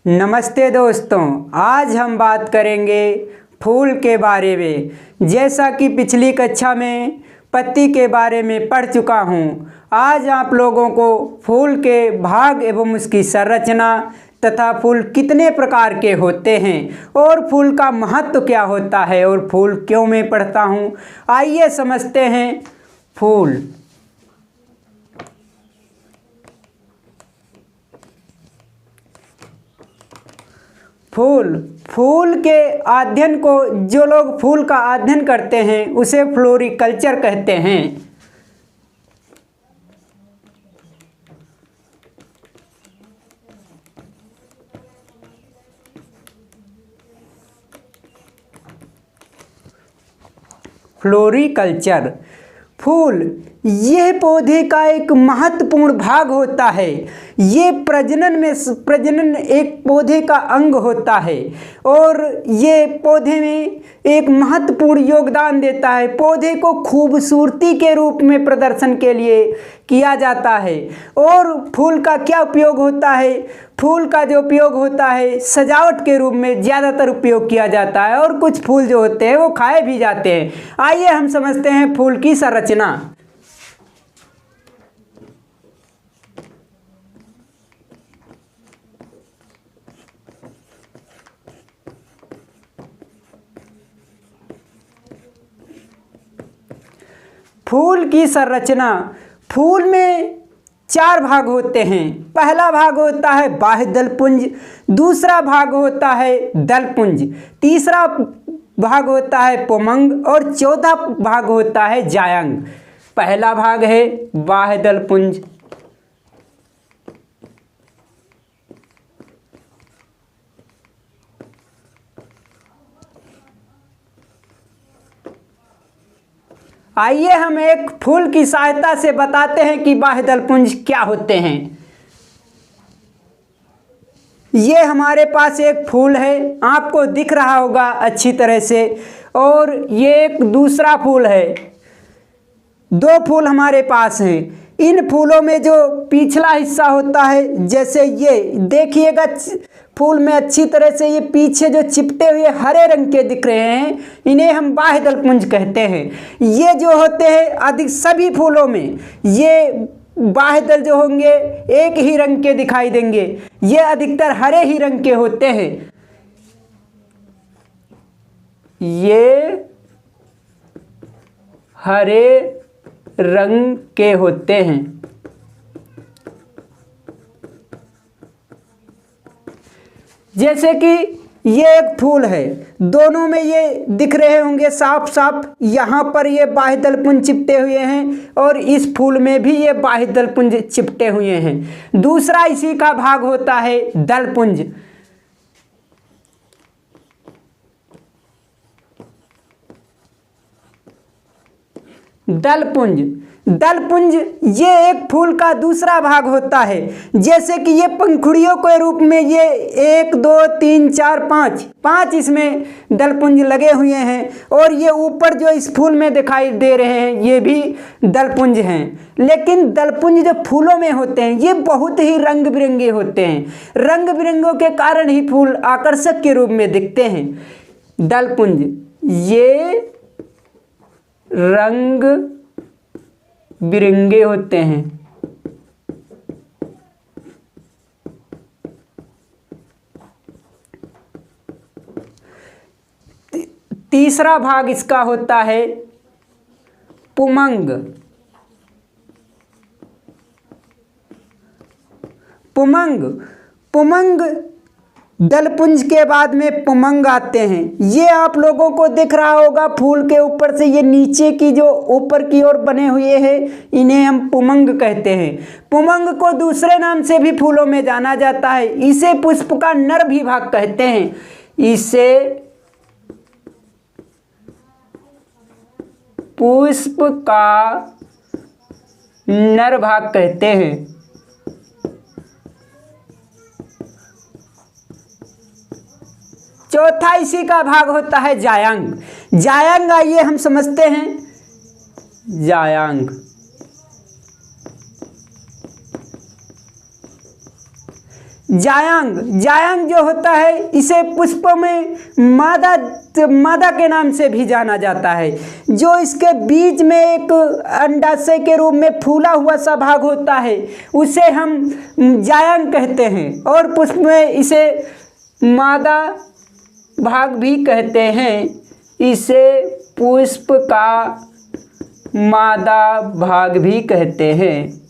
नमस्ते दोस्तों, आज हम बात करेंगे फूल के बारे में। जैसा कि पिछली कक्षा में पत्ती के बारे में पढ़ चुका हूँ, आज आप लोगों को फूल के भाग एवं उसकी संरचना तथा फूल कितने प्रकार के होते हैं और फूल का महत्व क्या होता है और फूल क्यों मैं पढ़ता हूँ, आइए समझते हैं। फूल के अध्ययन को, जो लोग फूल का अध्ययन करते हैं उसे फ्लोरिकल्चर कहते हैं। फ्लोरिकल्चर फूल यह पौधे का एक महत्वपूर्ण भाग होता है। ये प्रजनन एक पौधे का अंग होता है और ये पौधे में एक महत्वपूर्ण योगदान देता है। पौधे को खूबसूरती के रूप में प्रदर्शन के लिए किया जाता है। और फूल का क्या उपयोग होता है? फूल का जो उपयोग होता है सजावट के रूप में ज़्यादातर उपयोग किया जाता है और कुछ फूल जो होते हैं वो खाए भी जाते हैं। आइए हम समझते हैं फूल की संरचना। फूल की संरचना, फूल में 4 भाग होते हैं। पहला भाग होता है बाह्य दलपुंज, दूसरा भाग होता है दलपुंज, तीसरा भाग होता है पुमंग और चौथा भाग होता है जायंग। पहला भाग है बाह्य दलपुंज। आइए हम एक फूल की सहायता से बताते हैं कि बाह्य दलपुंज क्या होते हैं। ये हमारे पास एक फूल है, आपको दिख रहा होगा अच्छी तरह से, और ये एक दूसरा फूल है। 2 फूल हमारे पास हैं। इन फूलों में जो पिछला हिस्सा होता है, जैसे ये देखिएगा फूल में अच्छी तरह से, ये पीछे जो चिपटे हुए हरे रंग के दिख रहे हैं, इन्हें हम बाह्य दलपुंज कहते हैं। ये जो होते हैं अधिक सभी फूलों में ये बाह्य दल जो होंगे एक ही रंग के दिखाई देंगे। ये अधिकतर हरे ही रंग के होते हैं। ये हरे रंग के होते हैं। जैसे कि ये एक फूल है, दोनों में ये दिख रहे होंगे साफ साफ, यहाँ पर ये बाह्य दलपुंज चिपटे हुए हैं और इस फूल में भी ये बाह्य दलपुंज चिपटे हुए हैं। दूसरा इसी का भाग होता है दलपुंज। दलपुंज ये एक फूल का दूसरा भाग होता है। जैसे कि ये पंखुड़ियों के रूप में ये 1 2 3 4 5 इसमें दलपुंज लगे हुए हैं और ये ऊपर जो इस फूल में दिखाई दे रहे हैं ये भी दलपुंज हैं। लेकिन दलपुंज जो फूलों में होते हैं ये बहुत ही रंग बिरंगे होते हैं। रंग बिरंगों के कारण ही फूल आकर्षक के रूप में दिखते हैं। दलपुंज ये रंग बिरंगे होते हैं। तीसरा भाग इसका होता है पुमंग। पुमंग दलपुंज के बाद में पुमंग आते हैं। ये आप लोगों को दिख रहा होगा फूल के ऊपर से, ये नीचे की जो ऊपर की ओर बने हुए हैं इन्हें हम पुमंग कहते हैं। पुमंग को दूसरे नाम से भी फूलों में जाना जाता है। इसे पुष्प का नर भी भाग कहते हैं। इसे पुष्प का नर भाग कहते हैं। चौथा इसी का भाग होता है जायंग। आइए हम समझते हैं जायंग। जायांग, जायांग जो होता है इसे पुष्पों में मादा के नाम से भी जाना जाता है। जो इसके बीच में एक अंडाशय के रूप में फूला हुआ सा भाग होता है उसे हम जायांग कहते हैं, और पुष्प में इसे मादा भाग भी कहते हैं, इसे पुष्प का मादा भाग भी कहते हैं।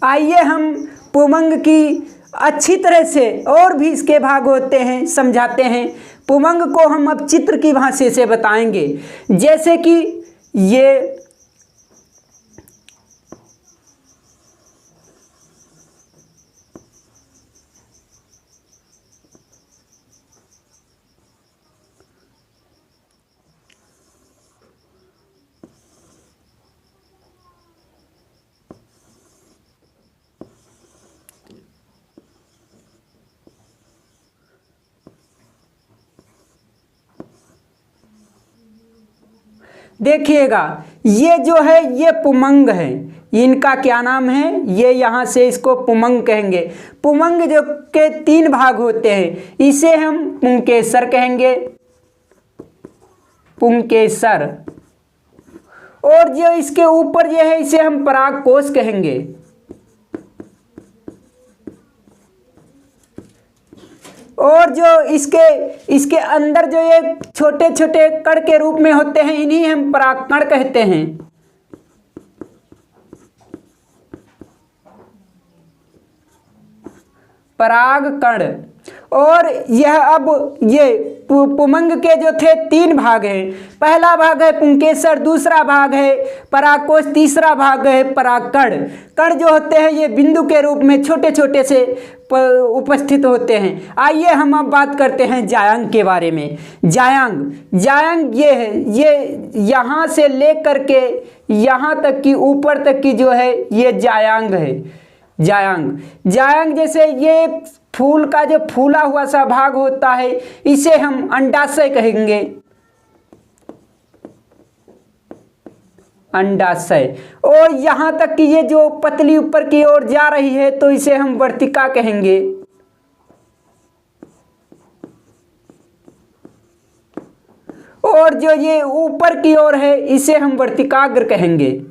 आइए हम पुमंग की अच्छी तरह से, और भी इसके भाग होते हैं, समझाते हैं। पुमंग को हम अब चित्र की भाषा से बताएंगे। जैसे कि ये देखिएगा, ये जो है ये पुमंग है, इनका क्या नाम है, ये यहाँ से इसको पुमंग कहेंगे। पुमंग जो के 3 भाग होते हैं, इसे हम पुंकेसर कहेंगे, पुंकेसर। और जो इसके ऊपर ये है इसे हम परागकोश कहेंगे। और जो इसके अंदर जो ये छोटे छोटे कण के रूप में होते हैं इन्हीं हम परागकण कहते हैं। परागकण। और यह अब ये पुमंग के जो थे 3 भाग हैं। पहला भाग है पुंकेसर, दूसरा भाग है परागकोश, तीसरा भाग है परागकण। कण जो होते हैं ये बिंदु के रूप में छोटे छोटे से उपस्थित होते हैं। आइए हम अब बात करते हैं जायांग के बारे में। जायांग, जायांग ये है, ये यहाँ से लेकर के यहाँ तक की ऊपर तक की जो है ये जायांग है। जायांग, जायांग जैसे ये फूल का जो फूला हुआ सा भाग होता है इसे हम अंडाशय कहेंगे, अंडाशय। और यहाँ तक कि ये जो पतली ऊपर की ओर जा रही है तो इसे हम वर्तिका कहेंगे। और जो ये ऊपर की ओर है इसे हम वर्तिकाग्र कहेंगे।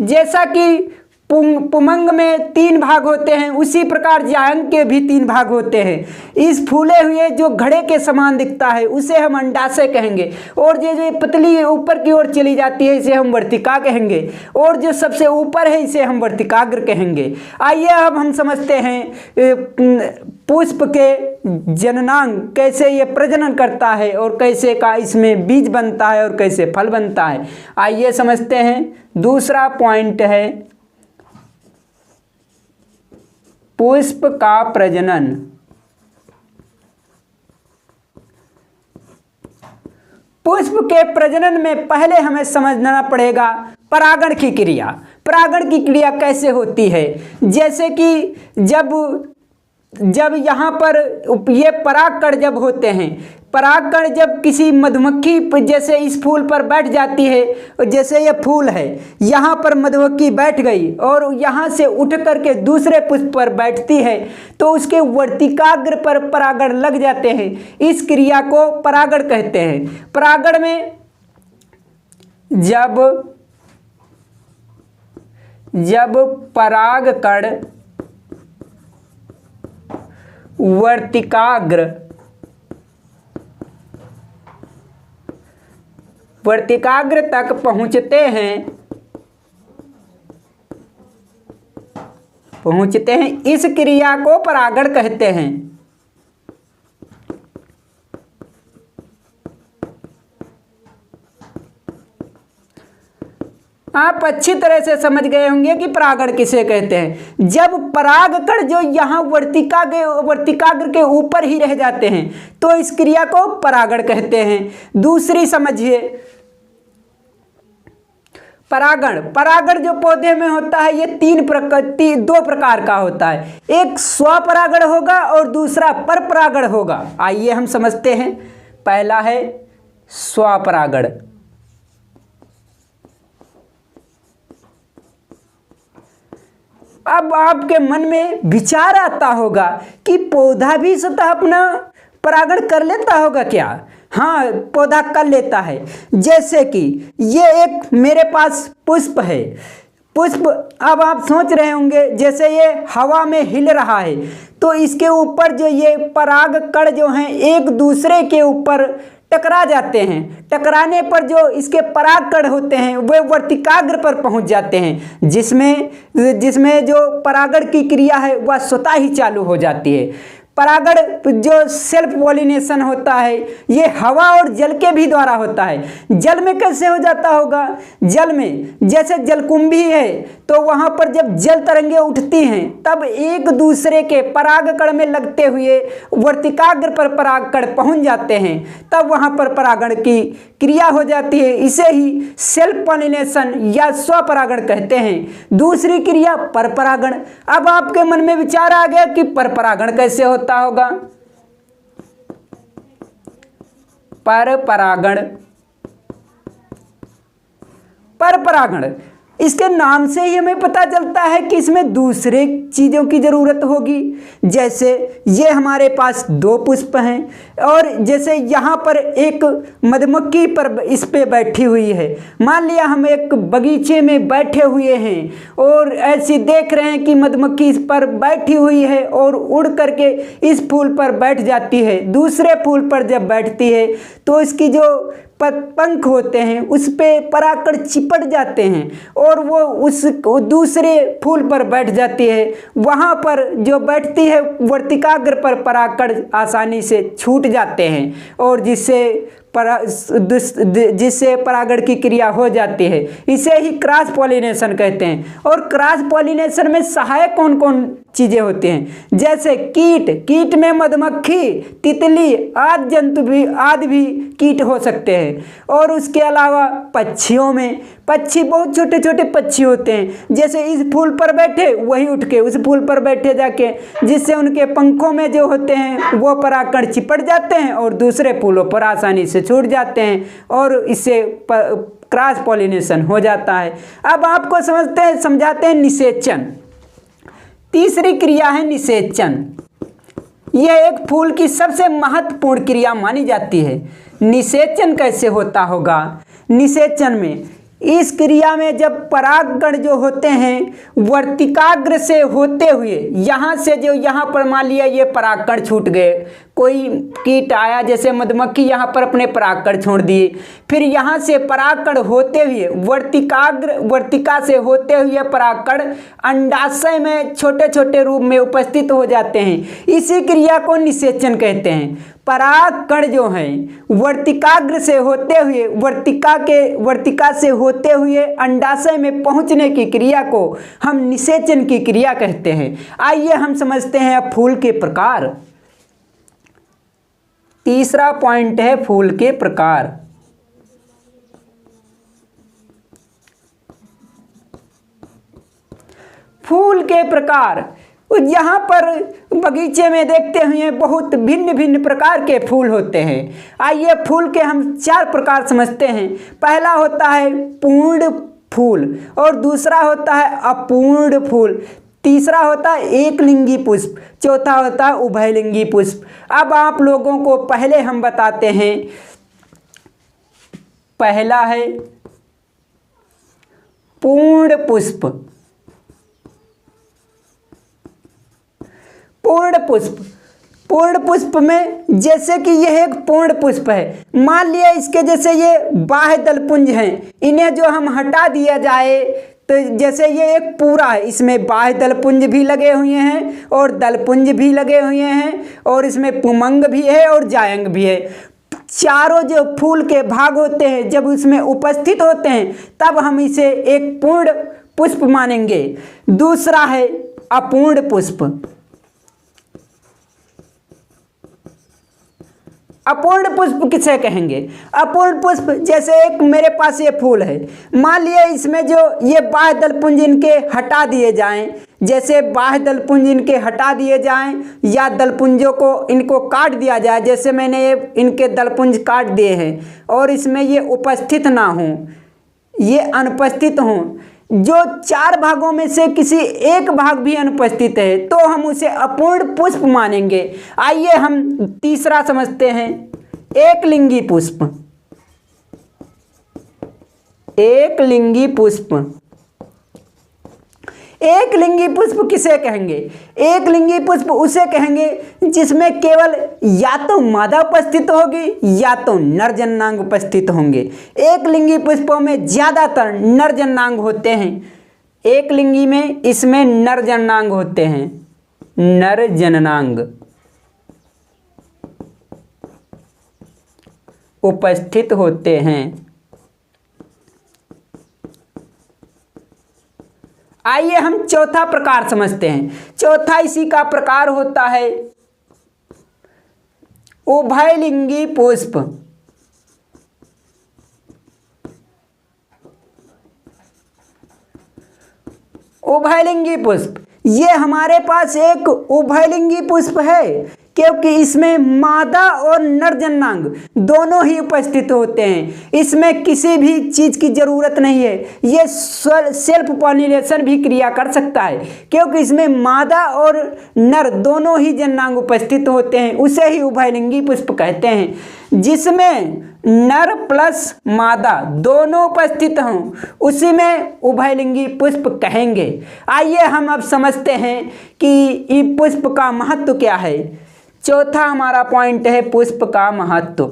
जैसा कि पुमंग में 3 भाग होते हैं उसी प्रकार जायांग के भी 3 भाग होते हैं। इस फूले हुए जो घड़े के समान दिखता है उसे हम अंडाशय कहेंगे। और जो पतली ऊपर की ओर चली जाती है इसे हम वर्तिका कहेंगे। और जो सबसे ऊपर है इसे हम वर्तिकाग्र कहेंगे। आइए अब हम समझते हैं पुष्प के जननांग, कैसे ये प्रजनन करता है और कैसे का इसमें बीज बनता है और कैसे फल बनता है। आइए समझते हैं। दूसरा पॉइंट है पुष्प का प्रजनन। पुष्प के प्रजनन में पहले हमें समझना पड़ेगा परागण की क्रिया। परागण की क्रिया कैसे होती है? जैसे कि जब यहाँ पर ये परागकण जब होते हैं, परागकण जब किसी मधुमक्खी जैसे इस फूल पर बैठ जाती है, जैसे ये फूल है यहाँ पर मधुमक्खी बैठ गई और यहाँ से उठ करके दूसरे पुष्प पर बैठती है तो उसके वर्तिकाग्र पर परागण लग जाते हैं। इस क्रिया को परागण कहते हैं। परागण में जब परागकण वर्तिकाग्र तक पहुंचते हैं, इस क्रिया को परागण कहते हैं। आप अच्छी तरह से समझ गए होंगे कि परागण किसे कहते हैं। जब परागकण जो यहाँ वर्तिकाग्र के ऊपर ही रह जाते हैं तो इस क्रिया को परागण कहते हैं। दूसरी समझिए, परागण जो पौधे में होता है ये 2 प्रकार का होता है। एक स्वपरागण होगा और दूसरा परपरागण होगा। आइए हम समझते हैं। पहला है स्वपरागण। अब आपके मन में विचार आता होगा कि पौधा भी स्वतः अपना परागण कर लेता होगा क्या? हाँ, पौधा कर लेता है। जैसे कि ये एक मेरे पास पुष्प है। पुष्प, अब आप सोच रहे होंगे जैसे ये हवा में हिल रहा है तो इसके ऊपर जो ये पराग कण जो हैं एक दूसरे के ऊपर टकरा जाते हैं। टकराने पर जो इसके पराग कण होते हैं वे वर्तिकाग्र पर पहुंच जाते हैं, जिसमें जो परागण की क्रिया है वह स्वतः ही चालू हो जाती है। परागण जो सेल्फ पॉलिनेशन होता है ये हवा और जल के भी द्वारा होता है। जल में कैसे हो जाता होगा? जल में जैसे जलकुंभी है तो वहां पर जब जल तरंगे उठती हैं तब एक दूसरे के परागकण में लगते हुए वर्तिकाग्र पर परागकण पहुंच जाते हैं, तब वहां पर परागण की क्रिया हो जाती है। इसे ही सेल्फ पॉलिनेशन या स्वपरागण कहते हैं। दूसरी क्रिया परपरागण। अब आपके मन में विचार आ गया कि परपरागण कैसे होता होगा? परपरागण, परपरागण इसके नाम से ही हमें पता चलता है कि इसमें दूसरे चीज़ों की ज़रूरत होगी। जैसे ये हमारे पास दो पुष्प हैं और जैसे यहाँ पर एक मधुमक्खी पर इस पे बैठी हुई है। मान लिया हम एक बगीचे में बैठे हुए हैं और ऐसे देख रहे हैं कि मधुमक्खी इस पर बैठी हुई है और उड़ करके इस फूल पर बैठ जाती है। दूसरे फूल पर जब बैठती है तो इसकी जो पंख होते हैं उस पे परागकण चिपट जाते हैं और वो उस दूसरे फूल पर बैठ जाती है। वहाँ पर जो बैठती है वर्तिकाग्र पर परागकण आसानी से छूट जाते हैं और जिससे परागण की क्रिया हो जाती है। इसे ही क्रॉस पॉलिनेशन कहते हैं। और क्रॉस पॉलिनेशन में सहायक कौन कौन चीज़ें होती हैं? जैसे कीट में मधुमक्खी, तितली आदि जंतु भी कीट हो सकते हैं। और उसके अलावा पक्षियों में पक्षी बहुत छोटे छोटे पक्षी होते हैं। जैसे इस फूल पर बैठे वही उठ के उस फूल पर बैठे जाके, जिससे उनके पंखों में जो होते हैं वो परागकण चिपट जाते हैं और दूसरे फूलों पर आसानी से छूट जाते हैं और इससे क्रॉस पॉलिनेशन हो जाता है। अब आपको समझाते हैं निषेचन। तीसरी क्रिया है निषेचन। यह एक फूल की सबसे महत्वपूर्ण क्रिया मानी जाती है। निषेचन कैसे होता होगा? निषेचन में इस क्रिया में जब परागकण जो होते हैं वर्तिकाग्र से होते हुए यहाँ से जो यहाँ पर मान लिया ये परागकण छूट गए, कोई कीट आया जैसे मधुमक्खी यहाँ पर अपने परागकण छोड़ दिए, फिर यहाँ से परागकण होते हुए वर्तिका से होते हुए परागकण अंडाशय में छोटे छोटे रूप में उपस्थित हो जाते हैं। इसी क्रिया को निषेचन कहते हैं। परागकण जो हैं वर्तिकाग्र से होते हुए वर्तिका से होते हुए अंडाशय में पहुंचने की क्रिया को हम निषेचन की क्रिया कहते हैं। आइए हम समझते हैं अब फूल के प्रकार। तीसरा पॉइंट है फूल के प्रकार। फूल के प्रकार यहाँ पर बगीचे में देखते हुए बहुत भिन्न भिन्न प्रकार के फूल होते हैं। आइए फूल के हम 4 प्रकार समझते हैं। पहला होता है पूर्ण फूल और दूसरा होता है अपूर्ण फूल, तीसरा होता है एकलिंगी पुष्प, चौथा होता है उभयलिंगी पुष्प। अब आप लोगों को पहले हम बताते हैं। पहला है पूर्ण पुष्प। पूर्ण पुष्प में जैसे कि यह एक पूर्ण पुष्प है, मान लिया इसके जैसे ये बाह्य दलपुंज हैं, इन्हें जो हम हटा दिया जाए तो जैसे ये एक पूरा है, इसमें बाह्य दलपुंज भी लगे हुए हैं और दलपुंज भी लगे हुए हैं और इसमें पुमंग भी है और जायंग भी है। चारों जो फूल के भाग होते हैं जब उसमें उपस्थित होते हैं तब हम इसे एक पूर्ण पुष्प मानेंगे। दूसरा है अपूर्ण पुष्प। अपूर्ण पुष्प किसे कहेंगे? अपूर्ण पुष्प, जैसे एक मेरे पास ये फूल है, मान लिया इसमें जो ये बाह्य दलपुंज इनके हटा दिए जाएं, जैसे बाह्य दलपुंज इनके हटा दिए जाएं या दलपुंजों को इनको काट दिया जाए, जैसे मैंने ये इनके दलपुंज काट दिए हैं और इसमें ये उपस्थित ना हों, ये अनुपस्थित हों, जो 4 भागों में से किसी एक भाग भी अनुपस्थित है तो हम उसे अपूर्ण पुष्प मानेंगे। आइए हम तीसरा समझते हैं, एक लिंगी पुष्प। एक लिंगी पुष्प, एक लिंगी पुष्प किसे कहेंगे? एक लिंगी पुष्प उसे कहेंगे जिसमें केवल या तो मादा उपस्थित होगी या तो नर जननांग उपस्थित होंगे। एक लिंगी पुष्पों में ज्यादातर नर जननांग होते हैं। एक लिंगी में इसमें नर जननांग होते हैं, नर जननांग उपस्थित होते हैं। आइए हम चौथा प्रकार समझते हैं। चौथा इसी का प्रकार होता है उभयलिंगी पुष्प। उभयलिंगी पुष्प, ये हमारे पास एक उभयलिंगी पुष्प है क्योंकि इसमें मादा और नर जननांग दोनों ही उपस्थित होते हैं। इसमें किसी भी चीज की जरूरत नहीं है, ये सेल्फ पॉलिनेशन भी क्रिया कर सकता है क्योंकि इसमें मादा और नर दोनों ही जननांग उपस्थित होते हैं। उसे ही उभयलिंगी पुष्प कहते हैं। जिसमें नर प्लस मादा दोनों उपस्थित हों उसी में उभयलिंगी पुष्प कहेंगे। आइए हम अब समझते हैं कि इस पुष्प का महत्व क्या है। चौथा हमारा पॉइंट है पुष्प का महत्व।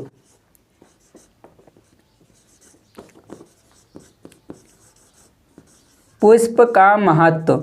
पुष्प का महत्व,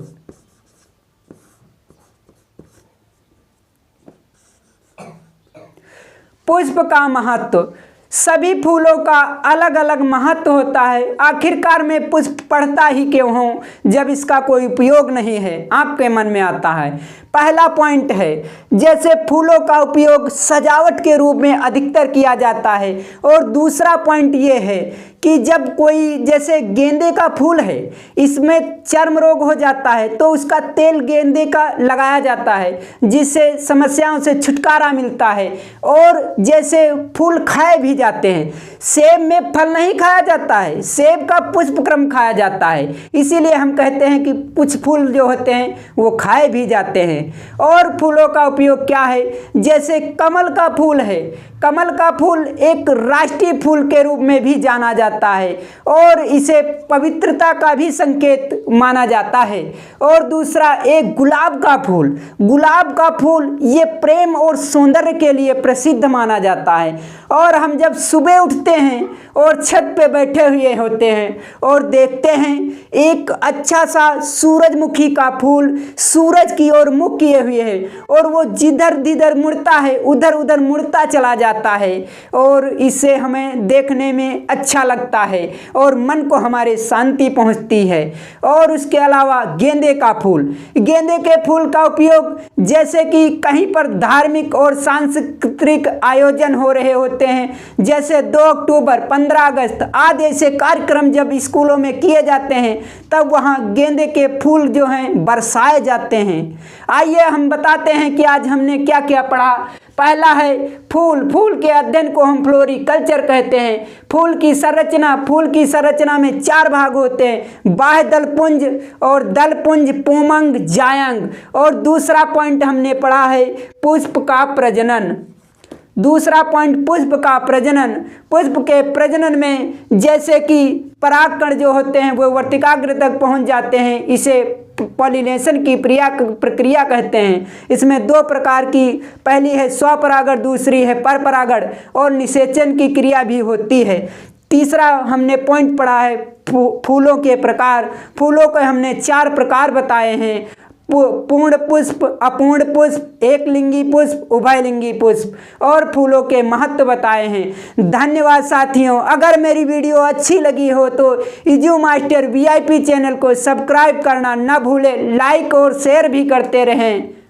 पुष्प का महत्व, सभी फूलों का अलग अलग महत्व होता है। आखिरकार में पुष्प पढ़ता ही क्यों हूं जब इसका कोई उपयोग नहीं है, आपके मन में आता है। पहला पॉइंट है, जैसे फूलों का उपयोग सजावट के रूप में अधिकतर किया जाता है। और दूसरा पॉइंट ये है कि जब कोई, जैसे गेंदे का फूल है, इसमें चर्म रोग हो जाता है तो उसका तेल गेंदे का लगाया जाता है जिससे समस्याओं से छुटकारा मिलता है। और जैसे फूल खाए भी जाते हैं, सेब में फल नहीं खाया जाता है, सेब का पुष्पक्रम खाया जाता है, इसीलिए हम कहते हैं कि कुछ फूल जो होते हैं वो खाए भी जाते हैं। और फूलों का उपयोग क्या है, जैसे कमल का फूल है, कमल का फूल एक राष्ट्रीय फूल के रूप में भी जाना जाता है और इसे पवित्रता का भी संकेत माना जाता है। और दूसरा एक गुलाब का फूल, गुलाब का फूल ये प्रेम और सौंदर्य के लिए प्रसिद्ध माना जाता है। और हम जब सुबह उठते हैं और छत पे बैठे हुए होते हैं और देखते हैं एक अच्छा सा सूरजमुखी का फूल सूरज की ओर मुख किए हुए है और वो जिधर जिधर मुड़ता है उधर उधर मुड़ता चला जाता है और इससे हमें देखने में अच्छा लगता है और मन को हमारे शांति पहुंचती है। और उसके अलावा गेंदे का फूल, गेंदे के फूल का उपयोग जैसे कि कहीं पर धार्मिक और सांस्कृतिक आयोजन हो रहे होते हैं, जैसे 2 अक्टूबर, 15 अगस्त आदि ऐसे कार्यक्रम जब स्कूलों में किए जाते हैं तब वहाँ गेंदे के फूल जो हैं बरसाए जाते हैं। आइए हम बताते हैं कि आज हमने क्या क्या पढ़ा। पहला है फूल, फूल के अध्ययन को हम फ्लोरिकल्चर कहते हैं। फूल की संरचना, फूल की संरचना में 4 भाग होते हैं, बाह्य दलपुंज और दलपुंज, पुंमंग, जायंग। और दूसरा पॉइंट हमने पढ़ा है पुष्प का प्रजनन। दूसरा पॉइंट पुष्प का प्रजनन, पुष्प के प्रजनन में जैसे कि परागकण जो होते हैं वो वर्तिकाग्र तक पहुंच जाते हैं, इसे पॉलिनेशन की प्रक्रिया कहते हैं। इसमें 2 प्रकार की, पहली है स्वपरागण, दूसरी है परपरागण और निषेचन की क्रिया भी होती है। तीसरा हमने पॉइंट पढ़ा है फूलों के प्रकार। फूलों के हमने 4 प्रकार बताए हैं, पूर्ण पुष्प, अपूर्ण पुष्प, एक लिंगी पुष्प, उभयलिंगी पुष्प, और फूलों के महत्व बताए हैं। धन्यवाद साथियों। अगर मेरी वीडियो अच्छी लगी हो तो इजू मास्टर VIP चैनल को सब्सक्राइब करना न भूलें, लाइक और शेयर भी करते रहें।